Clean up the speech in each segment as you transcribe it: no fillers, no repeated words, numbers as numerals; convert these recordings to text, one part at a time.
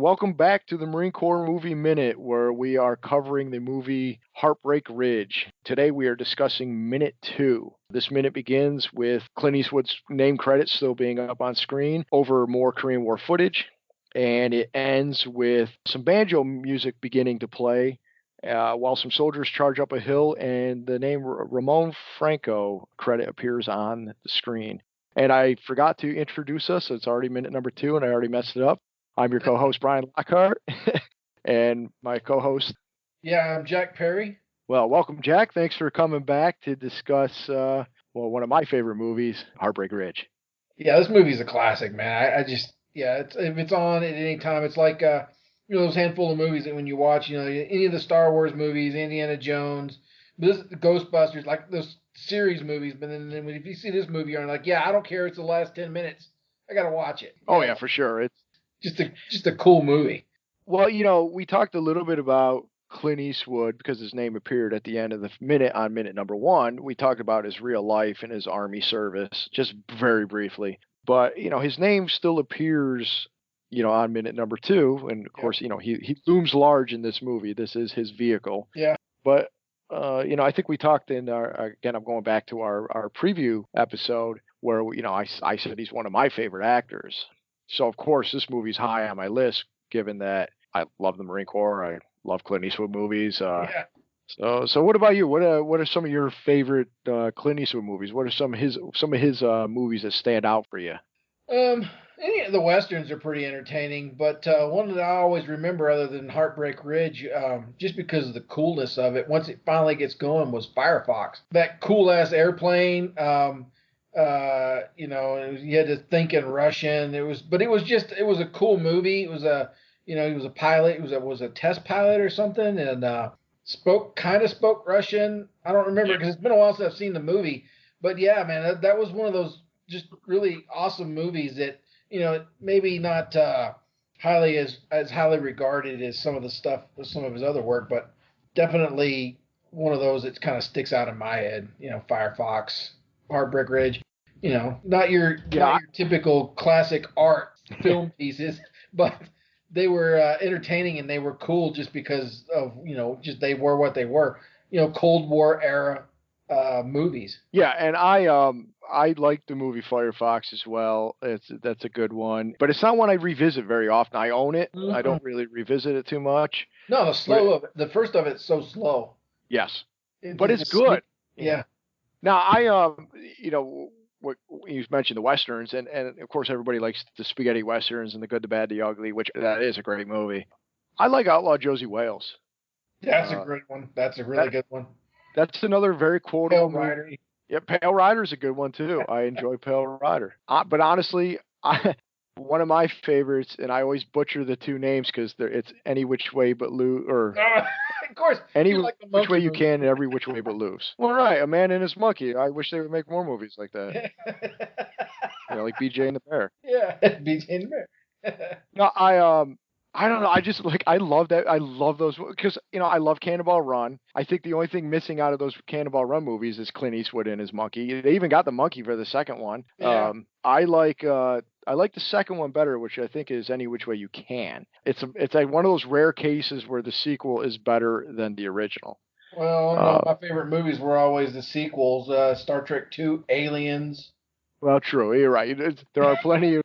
and welcome back to the Marine Corps Movie Minute, where we are covering the movie Heartbreak Ridge. Today we are discussing Minute 2. This minute begins with Clint Eastwood's name credits still being up on screen over more Korean War footage, and it ends with some banjo music beginning to play while some soldiers charge up a hill, and the name Ramon Franco credit appears on the screen. And I forgot to introduce us. So it's already minute number 2, and I already messed it up. I'm your co-host, Brian Lockhart, and my co-host. Yeah, I'm Jack Perry. Well, welcome, Jack. Thanks for coming back to discuss, one of my favorite movies, Heartbreak Ridge. Yeah, this movie's a classic, man. I just, if it's on at any time, it's like, those handful of movies that when you watch, any of the Star Wars movies, Indiana Jones, Ghostbusters, like those series movies. But then if you see this movie, you're like, yeah, I don't care. It's the last 10 minutes. I got to watch it. Oh, yeah, for sure. It's just a cool movie. Well, we talked a little bit about Clint Eastwood because his name appeared at the end of the minute on minute number 1. We talked about his real life and his Army service just very briefly. But, his name still appears, on minute number 2. And of course, he looms large in this movie. This is his vehicle. Yeah. But, I think we talked in again, I'm going back to our preview episode where, I said he's one of my favorite actors. So, of course, this movie's high on my list, given that I love the Marine Corps. I love Clint Eastwood movies. So what about you? What are some of your favorite Clint Eastwood movies? What are some of his movies that stand out for you? Any of the westerns are pretty entertaining, but one that I always remember, other than Heartbreak Ridge, just because of the coolness of it, once it finally gets going, was Firefox. That cool ass airplane. You had to think in Russian. It was a cool movie. It was he was a pilot. It was a test pilot or something, and spoke Russian. I don't remember because it's been a while since I've seen the movie. But yeah, man, that was one of those just really awesome movies that maybe not highly as highly regarded as some of his other work, but definitely one of those that kind of sticks out in my head. Firefox, Heartbreak Ridge. Not your typical classic art film pieces, but they were entertaining and they were cool just because of just they were what they were. Cold War era movies. Yeah, and I like the movie Firefox as well. That's a good one, but it's not one I revisit very often. I own it. Mm-hmm. I don't really revisit it too much. No, the first of it's so slow. Yes, but it's good. Yeah. Now what you mentioned the westerns, and of course everybody likes the spaghetti westerns and the good, the bad, the ugly, which that is a great movie. I like Outlaw Josie Wales. That's a great one. That's a really good one. That's another very quotable Pale Rider. movie. Yeah, Pale Rider's a good one too. I enjoy Pale Rider. But honestly, one of my favorites, and I always butcher the two names because it's Any Which Way But Loose, or of course, Any Which Way You Can and Every Which Way But Loose. Well, right, A Man and His Monkey. I wish they would make more movies like that. Like BJ and the Bear. Yeah, BJ and the Bear. No, I don't know. I just I love that. I love those because I love Cannonball Run. I think the only thing missing out of those Cannonball Run movies is Clint Eastwood and his monkey. They even got the monkey for the second one. Yeah. I like the second one better, which I think is Any Which Way You Can. It's like one of those rare cases where the sequel is better than the original. Well, no, my favorite movies were always the sequels. Star Trek II, Aliens. Well, true. You're right. There are plenty of.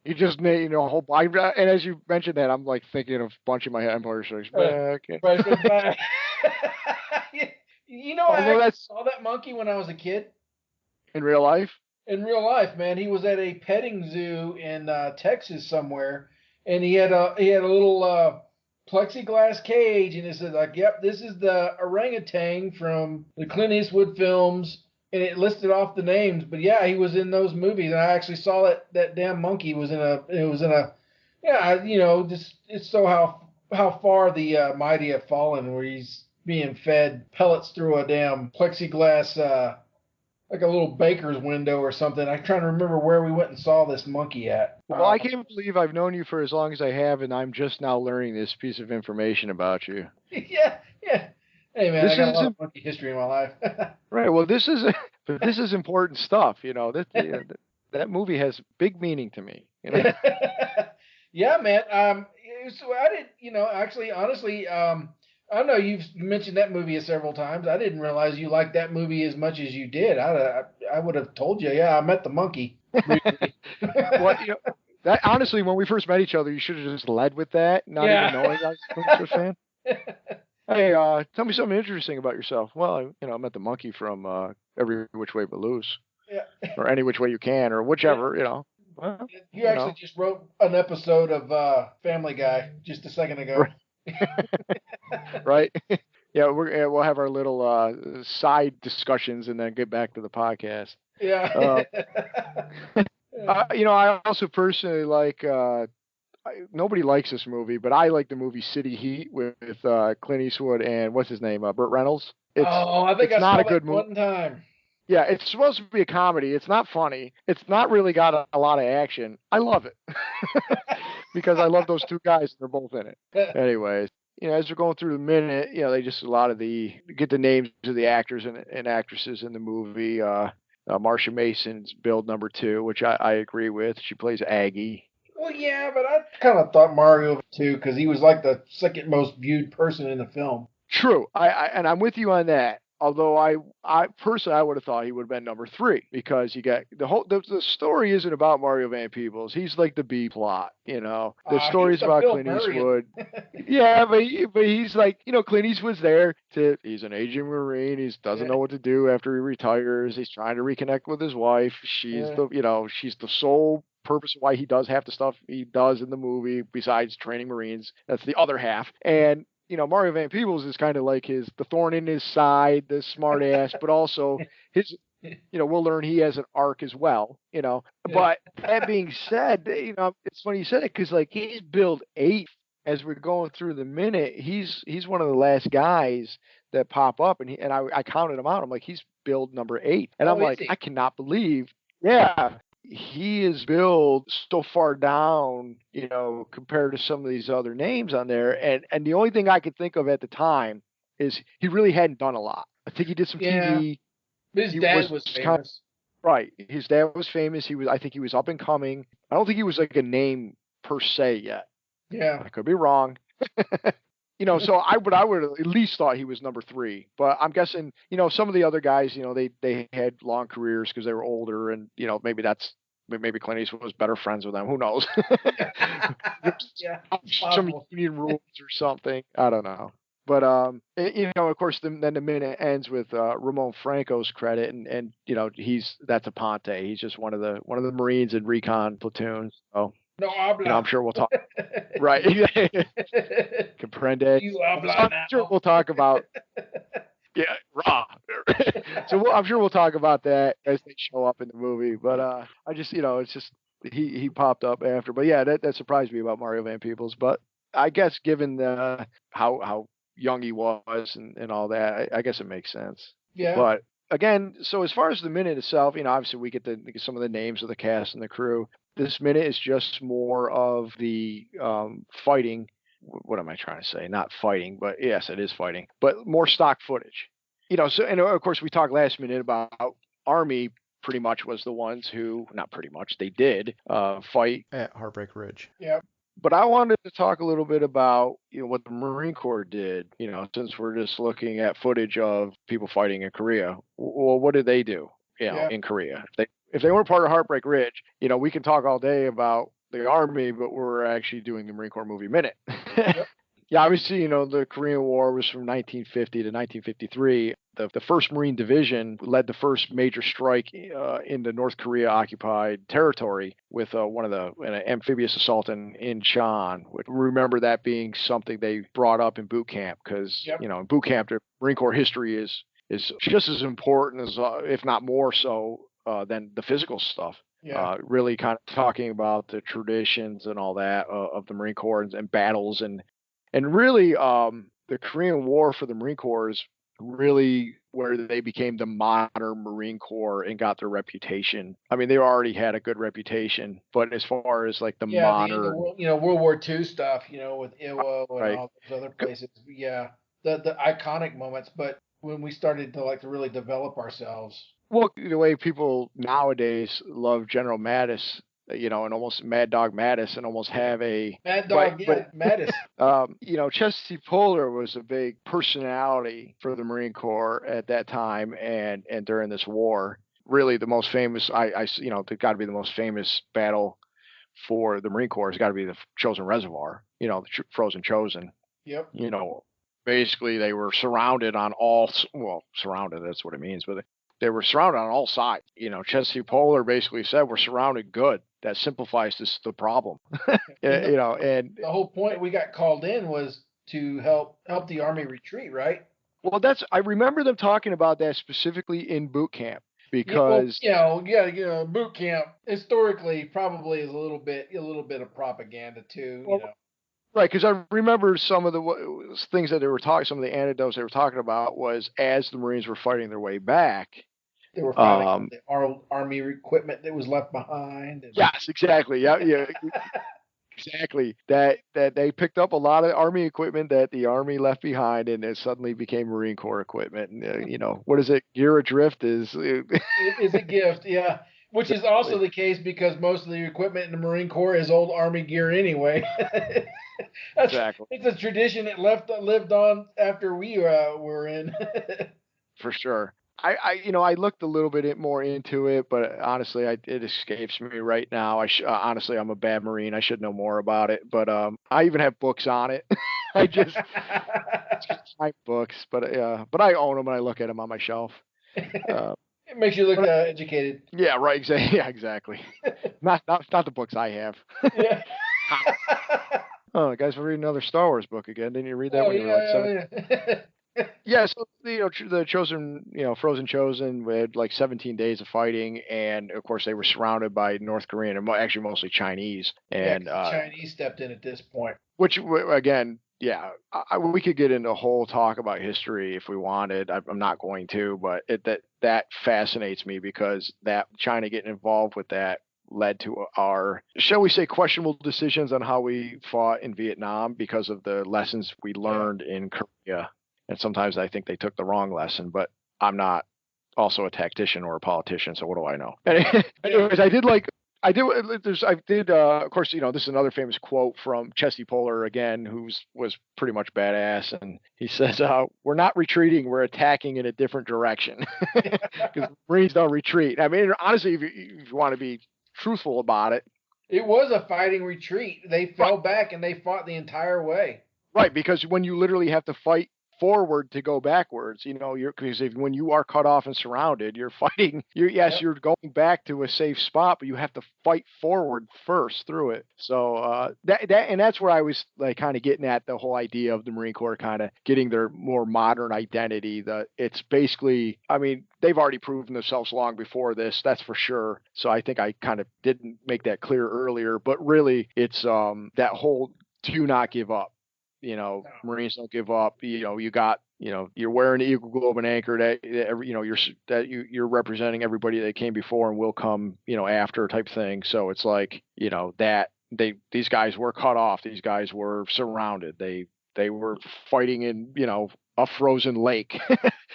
You just made, a whole bunch. And as you mentioned that, I'm thinking of a bunch in my head. Empire Strikes Back. Back. I saw that monkey when I was a kid. In real life? In real life, man. He was at a petting zoo in Texas somewhere, and he had a little plexiglass cage, and it said yep, this is the orangutan from the Clint Eastwood films. And it listed off the names, but yeah, he was in those movies, and I actually saw that damn monkey was in just it's so how far the mighty have fallen, where he's being fed pellets through a damn plexiglass, like a little baker's window or something. I'm trying to remember where we went and saw this monkey at. Well, I can't believe I've known you for as long as I have, and I'm just now learning this piece of information about you. Yeah. Hey man, I got a lot of monkey history in my life. Right. Well, this is important stuff. That movie has big meaning to me. Yeah, man. So I did, actually, honestly, I know you've mentioned that movie several times. I didn't realize you liked that movie as much as you did. I would have told you, yeah, I met the monkey briefly. Well, that honestly, when we first met each other, you should have just led with that, not even Yeah. knowing I was a Clint Eastwood fan. Hey, tell me something interesting about yourself. Well, I met the monkey from Every Which Way But Loose, Yeah. or Any Which Way You Can, or Yeah. whichever. Well, You you actually know, just wrote an episode of Family Guy just a second ago. right? Yeah, we'll have our little side discussions and then get back to the podcast. Yeah. Uh, I also personally like. Nobody likes this movie, but I like the movie City Heat with Clint Eastwood and what's his name, Burt Reynolds. Oh, I think It's I not saw a that good movie. one time. Yeah, it's supposed to be a comedy. It's not funny. It's not really got a lot of action. I love it because I love those two guys and they're both in it. Anyways, as we're going through the minute, they just a lot of the get the names of the actors and actresses in the movie. Marsha Mason's build number 2, which I agree with. She plays Aggie. Well, yeah, but I kind of thought Mario too because he was like the second most viewed person in the film. True. And I'm with you on that. Although I personally I would have thought he would have been number 3 because you got the story isn't about Mario Van Peebles. He's like the B plot. The He's story's the about Bill Clint Murray. Eastwood. Yeah, but he's like Clint Eastwood's there to he's an aging Marine. He doesn't Yeah, know what to do after he retires. He's trying to reconnect with his wife. yeah, She's the sole purpose of why he does half the stuff he does in the movie besides training Marines. That's the other half. And Mario Van Peebles is kind of like the thorn in his side, the smart ass, but also his, we'll learn he has an arc as well. yeah, But that being said, it's funny you said it because like he's billed 8th as we're going through the minute. He's one of the last guys that pop up, and I counted him out. I'm like, he's billed number 8, and Oh, I'm is like, I he? cannot believe, yeah, he is billed so far down, compared to some of these other names on there. And the only thing I could think of at the time is he really hadn't done a lot. I think he did some Yeah, TV. but his He dad was was kind of famous. right. His dad was famous. I think he was up and coming. I don't think he was like a name per se yet. Yeah, I could be wrong. So I would at least thought he was number 3, but I'm guessing, some of the other guys, they had long careers because they were older, and maybe Clint Eastwood was better friends with them. Who knows? There's yeah, it's some possible. union rules or something. I don't know. But of course, then the minute ends with Ramon Franco's credit, and that's a Ponte. He's just one of the Marines in recon platoons. So No I'm habla. sure we'll talk. Right. Comprende. You So habla I'm sure now. we'll talk about yeah, raw. So I'm sure we'll talk about that as they show up in the movie. But I just it's just he popped up after. But yeah, that surprised me about Mario Van Peebles. But I guess given the how young he was and all that, I guess it makes sense. Yeah, But again, so as far as the minute itself, obviously we get some of the names of the cast and the crew. This minute is just more of the fighting. What am I trying to say? Not fighting, but yes, it is fighting, but more stock footage. So and of course we talked last minute about Army. Pretty much was the ones who, not pretty much, they did fight at Heartbreak Ridge. yeah. but I wanted to talk a little bit about what the Marine Corps did. Since we're just looking at footage of people fighting in Korea. Well, what did they do? Yeah. In Korea. If they weren't part of Heartbreak Ridge, we can talk all day about the Army, but we're actually doing the Marine Corps movie minute. Yep. Yeah, obviously, the Korean War was from 1950 to 1953. The First Marine Division led the first major strike in the North Korea occupied territory with an amphibious assault in Incheon. Remember that being something they brought up in boot camp because Yep. in boot camp, the Marine Corps history is just as important as, if not more so, than the physical stuff. Yeah. Really kind of talking about the traditions and all that of the Marine Corps and battles and really, the Korean War for the Marine Corps is really where they became the modern Marine Corps and got their reputation. I mean, they already had a good reputation, but as far as like the Yeah, the end of modern, World War II stuff, with Iwo and right? all those other places. Yeah, the iconic moments. But when we started to really develop ourselves. Well, the way people nowadays love General Mattis and almost Mad Dog Mattis, and almost have a Mad right. Dog, But yeah, Mattis. Chesty Puller was a big personality for the Marine Corps at that time and during this war. Really, the most famous, got to be the most famous battle for the Marine Corps has got to be the Chosin Reservoir. The frozen Chosin. Yep. Basically they were surrounded on all. Well, surrounded. That's what it means, but they were surrounded on all sides. Chesty Puller basically said, "We're surrounded. Good. That simplifies the problem." And And the whole point we got called in was to help the Army retreat, right? well, I remember them talking about that specifically in boot camp Yeah, well, because boot camp historically probably is a little bit of propaganda too. well, right, because I remember some of the things that they were talking, some of the anecdotes they were talking about was as the Marines were fighting their way back. They were fighting the Army equipment that was left behind. Yes, exactly. Yeah, yeah, exactly. That they picked up a lot of Army equipment that the Army left behind, and it suddenly became Marine Corps equipment. And what is it? Gear adrift is. It is a gift, yeah. Which is also the case because most of the equipment in the Marine Corps is old Army gear anyway. Exactly. It's a tradition that lived on after we were in. For sure. I looked a little bit more into it, but honestly, it escapes me right now. Honestly, I'm a bad Marine. I should know more about it, but I even have books on it. I just type books, but I own them and I look at them on my shelf. It makes you look educated. Yeah, right. Exactly. Yeah, exactly. Not the books I have. Yeah. Oh, guys, we're reading another Star Wars book again. Didn't you read that Oh when you were like 7? yeah. Yeah, so the Chosen, Frozen Chosen, we had like 17 days of fighting, and of course they were surrounded by North Korean and actually mostly Chinese, and The Chinese stepped in at this point. which again, yeah, we could get into a whole talk about history if we wanted. I'm not going to, but that fascinates me because that China getting involved with that led to our, shall we say, questionable decisions on how we fought in Vietnam because of the lessons we learned in Korea. And sometimes I think they took the wrong lesson, but I'm not also a tactician or a politician, so what do I know? Anyways, of course, this is another famous quote from Chesty Puller again, was pretty much badass, and he says, "We're not retreating, we're attacking in a different direction," because Marines don't retreat. I mean, honestly, if you want to be truthful about it, it was a fighting retreat. They fell back and they fought the entire way. Right, because when you literally have to fight forward to go backwards, because when you are cut off and surrounded, you're fighting. You're going back to a safe spot, but you have to fight forward first through it. So that's where I was like kind of getting at the whole idea of the Marine Corps kind of getting their more modern identity. It's basically, I mean, they've already proven themselves long before this, that's for sure. So I think I kind of didn't make that clear earlier, but really it's that whole do not give up. Marines don't give up. You got, you're wearing the Eagle Globe and Anchor you're representing everybody that came before and will come, after type thing. So it's like, these guys were cut off. These guys were surrounded. They were fighting in, a frozen lake.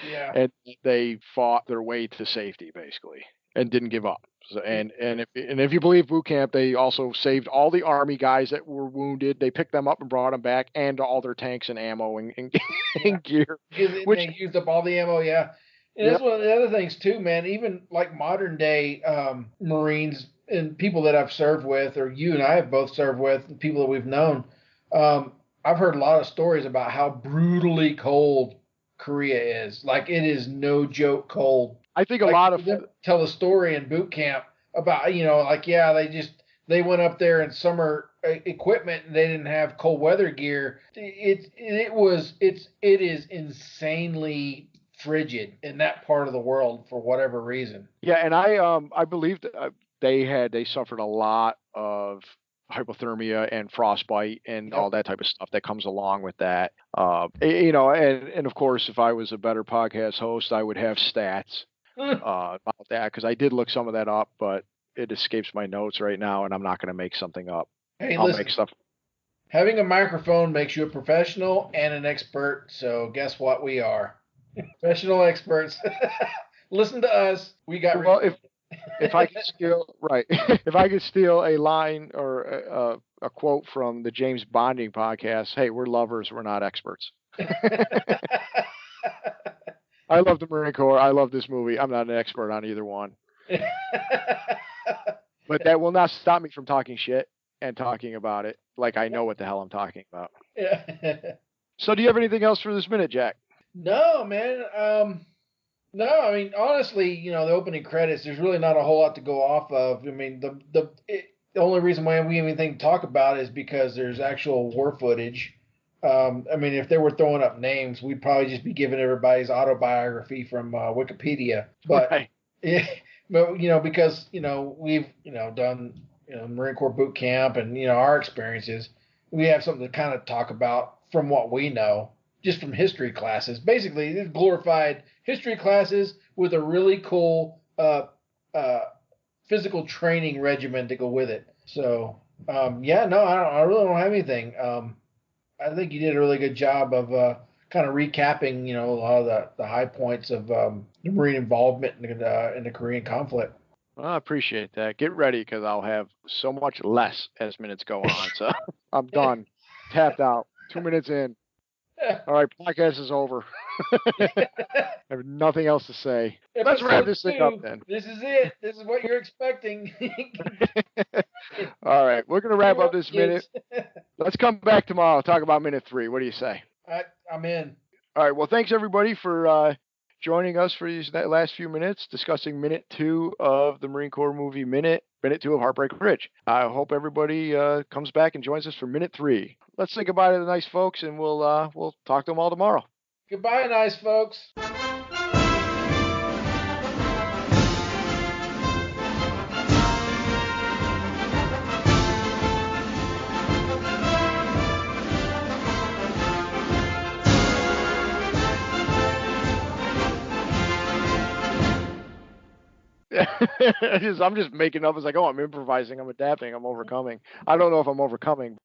Yeah. And they fought their way to safety basically and didn't give up. So, and if you believe boot camp, they also saved all the Army guys that were wounded. They picked them up and brought them back, and all their tanks and ammo and gear. Which they used up all the ammo, yeah. And that's one of the other things too, man. Even like modern day Marines and people that I've served with, or you and I have both served with, people that we've known. I've heard a lot of stories about how brutally cold Korea is. Like it is no joke cold. I think a lot of tell a story in boot camp about they went up there in summer equipment and they didn't have cold weather gear. It is insanely frigid in that part of the world for whatever reason. Yeah, and I believe that they suffered a lot of hypothermia and frostbite and all that type of stuff that comes along with that. And of course, if I was a better podcast host, I would have stats about that because I did look some of that up, but it escapes my notes right now, and I'm not going to make something up. Hey, I'll listen, make stuff. Having a microphone makes you a professional and an expert. So guess what? We are professional experts. Listen to us. We got If I could steal, right, if I could steal a line or a quote from the James Bonding podcast, hey, we're lovers, we're not experts. I love the Marine Corps. I love this movie. I'm not an expert on either one, but that will not stop me from talking shit and talking about it like I know what the hell I'm talking about. Yeah. So, do you have anything else for this minute, Jack? No, man. No, I mean honestly, the opening credits. There's really not a whole lot to go off of. I mean, the only reason why we have anything to talk about is because there's actual war footage. I mean, if they were throwing up names, we'd probably just be giving everybody's autobiography from Wikipedia. But Right. yeah, but because we've done Marine Corps boot camp and our experiences, we have something to kind of talk about from what we know, just from history classes. Basically, it's glorified history classes with a really cool uh, physical training regimen to go with it. So yeah, no, I really don't have anything. I think you did a really good job of kind of recapping, a lot of the high points of the Marine involvement in the Korean conflict. Well, I appreciate that. Get ready because I'll have so much less as minutes go on. So I'm done. Tapped out. 2 minutes in. All right, podcast is over. I have nothing else to say. Let's wrap this thing up then. This is it. This is what you're expecting. All right, we're going to wrap up this minute. Let's come back tomorrow. Talk about minute 3. What do you say? I'm in. All right. Well, thanks everybody for joining us for these last few minutes discussing minute 2 of the Marine Corps movie minute 2 of Heartbreak Ridge. I hope everybody comes back and joins us for minute 3. Let's say goodbye to the nice folks, and we'll talk to them all tomorrow. Goodbye, nice folks. I'm just making up as I go. I'm improvising. I'm adapting. I'm overcoming. I don't know if I'm overcoming.